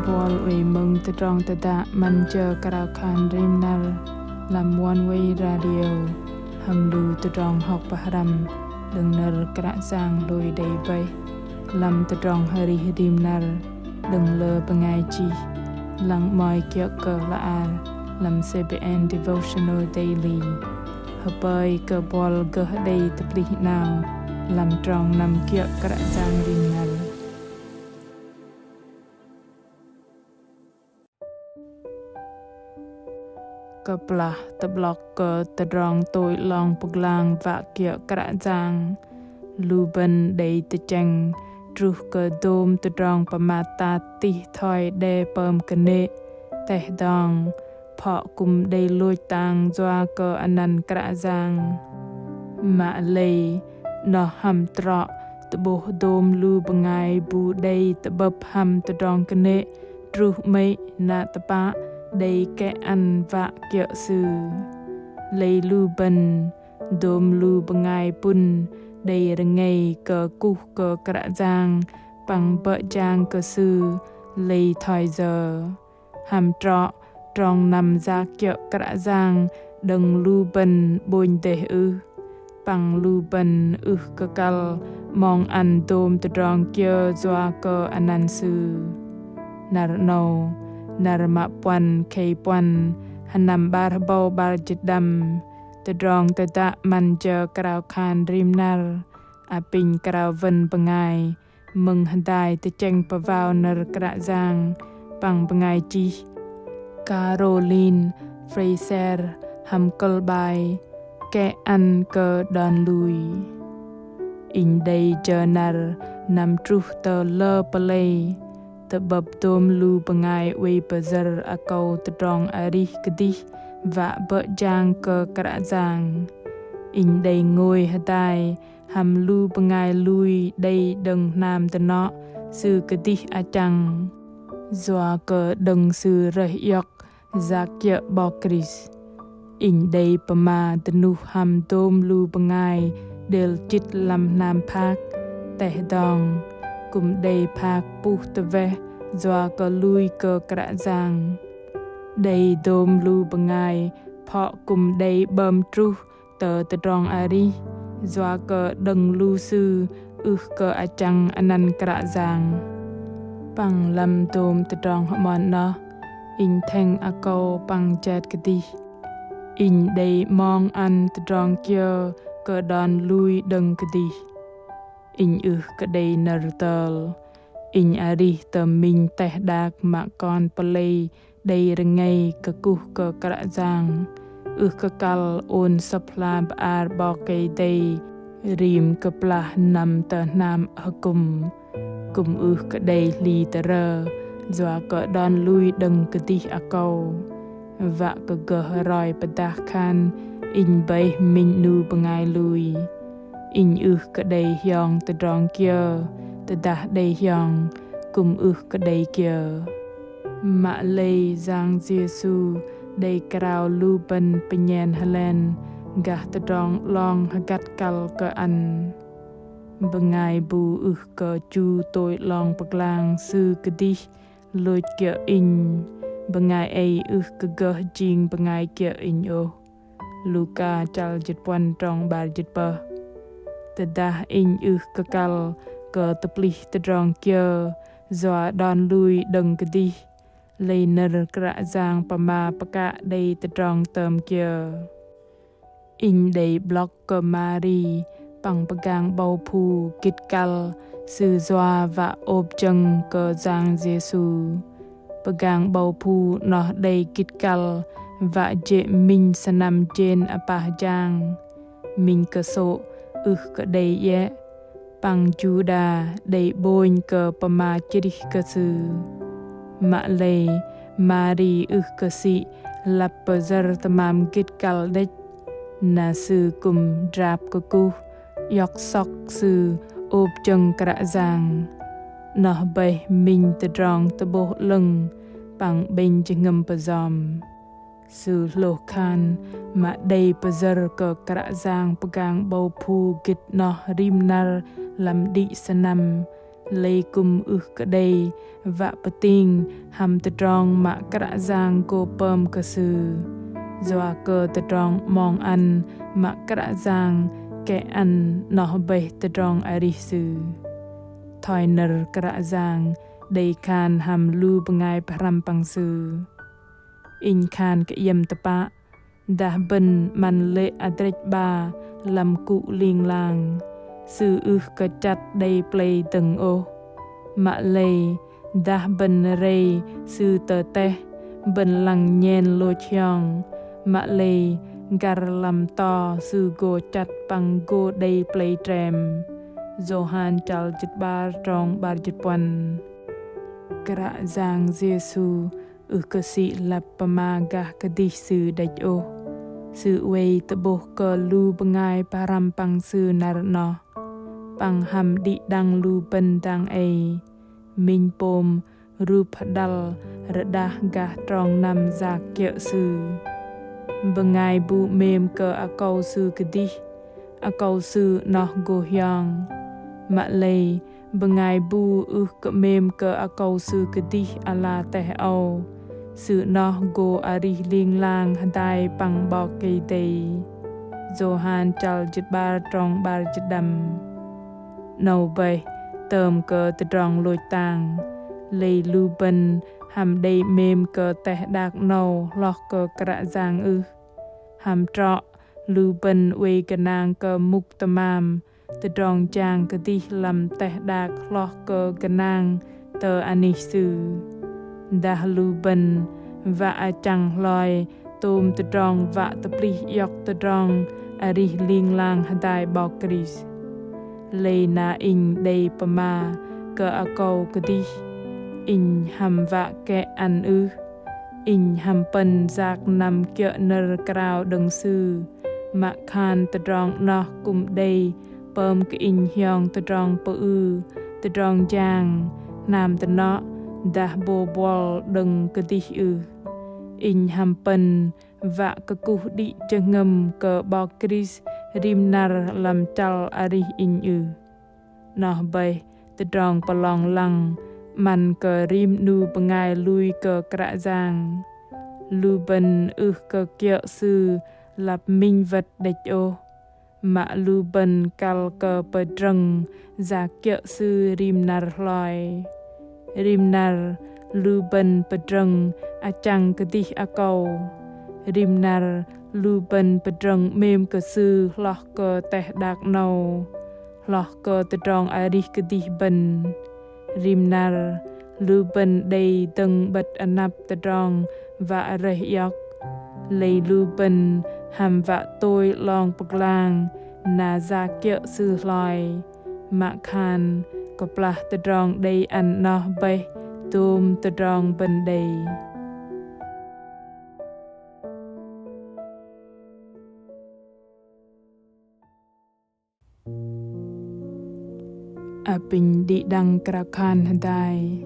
bol we mung te drong te da man chờ karao khan rim nar làm one way radio hầm lu te drong học paharam đừng nar kra sang lôi đầy bay làm te drong hari hidim nar đừng lơ bangai chi lang moi kiok cơ la ar làm CBN devotional daily habai cơ bol cơ day te pli nào làm trong năm kiok kra sang rim nar cơ plah te blok cơ te drong tôi long paglang va kia kra jang luben dei te cheng truh cơ dom te drong pamata ti thoi de pom kene teh dong pho kum dei loi tang zwa cơ anan kra jang ma lei no ham tra te bo dom lu bangai bu dei te bab ham te drong kene truh mei na te pa đây kẻ ăn vạ kiệu sư lấy lu bần đôm lu bangai pun đây là ngày cờ cu cờ kra giang bằng bợ giang cờ sư lấy thời giờ hàm trọ trong nằm ra kiệu kra giang đừng lu bần bồn đề bằng lu bần cơ cal mong ăn tôm từ trong kia doa cờ anan sư nar no narma puan kei puan hanam bar bau bar jedam te drong te da manja krau khan rim nar apin krau ven bangai mừng handai te cheng pavao nar kra giang pang bangai chi Caroline Fraser ham kolbai ke an cơ don lui in day journal nam truth te le play te bab tom lu bangai we bazar akau te drong ari kedi va bợ jang cơ kra jang in day ngôi hadai ham lu bangai lui day đừng nam te no sư kedi achang zwa cơ đừng sư reh yok zakya bokris in day pama te nu ham tom lu bangai del chit lam nam phak teh dong kum day phak pu te ve doa cơ lui cơ kra giang day dom lu bangai pho kum day bơm tru tờ te drong ari doa cơ đừng lu sư cơ achang anan kra giang pang lam dom te drong hamon no in theng ako pang chat kadi in day mong an te drong kia cơ don lui đừng kadi in cơ day nartal in ari tờ minh teh dak ma con play đây là ngày cơ cu cơ kra giang cơ kal on supply ar bo cây đây rim cơ pla nam tờ nam kum cơ đây li tờ rơ doa cơ don lui đừng cơ ti akau và cơ gờ roi pada khan in bay minh nu bangai lui in cơ đây hyong tờ drong kia te da day hyong kum ka day kia ma lei giang jesu day krau lu ban penyen halen gah te dong long hagat kal ka an bangai bu ka chu tôi long paklang sư kedi loi kia in bangai ai ka ga jing bangai kia in o luka chal jit pon trong bar jit pa te da in ka kal cơ tập li te drong kia doa don lui đừng cái đi lấy nơ kra giang pama paka đây te drong term kia in đây block cơ mari bằng pagang bau pu kit kal sư doa và ốp chân cơ giang jesu pagang bau pu nó đây kit kal và je min sanam jen apa jang min cơ so cái đây ye pang juda day boin cơ pama chiri cơ sư ma lei mari cơ si lap pazar tamam kit kal dech na sư kum drap cơ cu yok sok sư ốp chân kra giang nó bay minh te drong te bo lưng pang bên chừng ngâm pazom sư lo khan ma day pazar cơ kra giang pagang bau pu git no rim nar lam di sanam lây cung cái đây vạ bờ tinh hầm tự tròn mạ cả giang cô bơm cơ sư doa cơ tự tròn mong ăn mạ cả giang kẻ ăn nó bể tự tròn ari sư thoi nở cả giang đầy khan hầm lu bengai param pang sư in khan cái yếm tapa dah ben man le adrech ba làm cụ liên làng sư cơ chặt đầy play từng ô mạ lê dah ben rây sư tờ te ben lăng nhen lo chiong mạ lê gar làm to sư go chặt bằng go đầy play trem Johan chal chit bar trong bar chit pon kra giang Giêsu cơ sĩ lập pama gah kadih sư đạch ô sư uây tờ bố cơ lu bengai param pang sư nar no pang ham di dang lu ben dang ai minh pom rup dal redah gah trong nam za kyo sư bengai bu mem cơ akau sư kadih akau sư no go hyang mạ lây bengai bu cơ mem cơ akau sư kadih ala teh au sự nó go ari ling lang hadai pang bọc cây tây Johan chal chit bar trong bar chit đầm nâu bay tôm cơ tự trong lôi tàng lây lu ben hàm đầy mềm cơ teh đạc nâu lọc cơ kra giang hàm trọ lu ben uê cơ nàng cơ mục tamam tự trong chàng cơ đi làm teh đạc lọc cơ nàng tờ anisu dah lu ben vạ chẳng lòi tôm tự tròn vạ tập li yọc tự tròn ari ling lang hadai bọc kris lây na in đầy pama cơ a câu cơ đi in hàm vạ kẹ ăn in hàm pen giặc nằm kẹo nơ krao đằng sư mạ khan tự tròn nó cùng đây pơm cái in hyong tự tròn tự tròn giang nam tự nó dah bo bol đừng cơ đi in hàm pen vạ cơ cu đi chân ngầm cơ bọc kris rim nar làm chal ari in nó bay tự tròn palong lăng man cơ rim nu bengai lui cơ kra giang lu ben cơ kẹo sư lập minh vật địch ô mạ lu ben kal cơ bờ trăng za kẹo sư rim nar loi rim nar lu ben pedreng achang kedih akau rim nar lu ben pedreng mem ke sư loh ke teh dak nau loh ke tedong arih kedih ben rim nar lu ben dei teng bet anap tedong va areh yok lei lu ben ham va tôi long paglang na za kyo sư loi ma khan có plah tự tròn đầy ăn no bay tôm tự tròn bên đầy apin di đăng kra khan hadai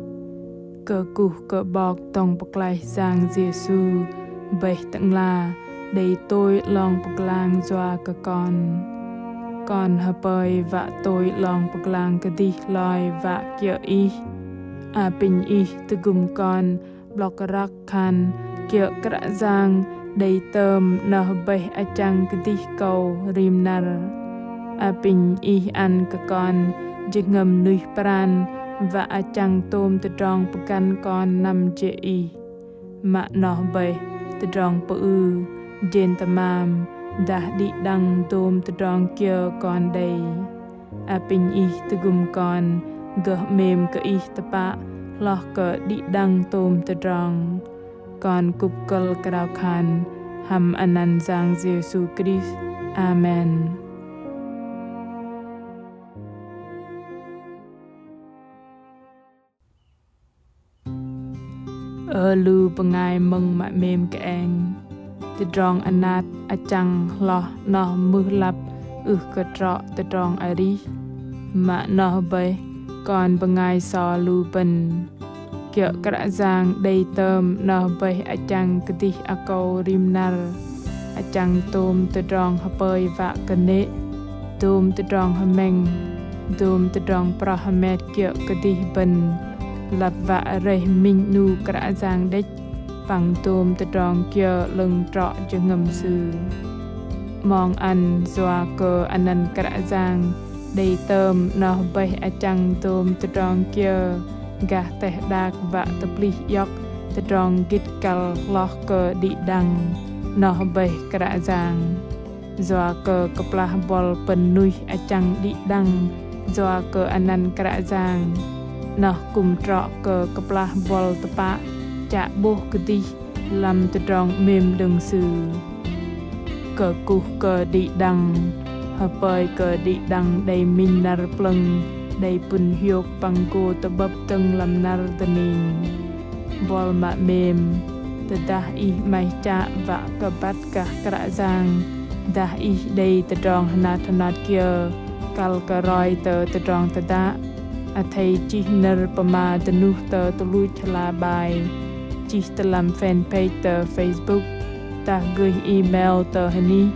cơ cu cơ bọc tông bạc lai giang Giêsu bay tận la đầy tôi long bạc lang doa cơ con hả bơi vạ tôi lòng bạc lang cái đi lòi vạ kia pin từ gum con block rắc khan kia kra giang đầy tôm nở bay chăng cái đi cầu rim nar pin ăn cái con chỉ ngầm nuôi pran vạ chăng tôm từ trong bạc con nằm chế mạ nở bay từ trong bự jen tamam dah di dang tôm tự tròn kia con đây apin tự gum con gỡ mềm cơ tapa loh cơ di dang tôm tự tròn con cục col krao khan ham anan giang Giêsu Christ amen lu pengai meng mak mem ke eng tự tròn anat achang lo no mưa lap cơ trọ tự tròn ari mà no bay còn bengai so lu ben kẹo kra giang đầy tôm no bay achang kati akau rim nar achang tôm tự tròn hapơi vạ kene tôm tự tròn hameng Dom tedong prahamet kia kedih ben Lava reh minh nu kra giang đích Bằng dom tedong kia lưng trọ ngầm sư Mong ăn doa cơ anan kra giang Đầy tơm nó bày chăng dom tedong kia Gah teh dak va tập lih yok Tedong git kal loh ke di dang Nó bày kra giang Doa ke keplah bol penuh chang di dang Doa ke anan kra giang Nó cùng trọ ke keplah bol tepak Chak boh kedih lam tedong mem deng sư Ke kuh ke di dang Hapai ke di dang đầy min nar pleng Đầy pun hiok pangko tebab teng lam nar tening Bol mak mem Tedah ih mai chak vak kebat kah kra giang Dah ih đầy tedong hanat kia Kal ke roi tedong tedak Athai chih ner pama tenuh tului chala bai Chih telam fanpage Facebook Ta gửi email hani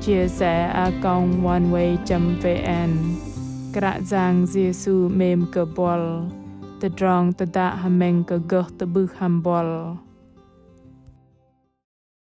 Chia sẻ oneway.vn Kra giang Giêsu mem ke bol Tedong tedak hameng ke geh tebih hambol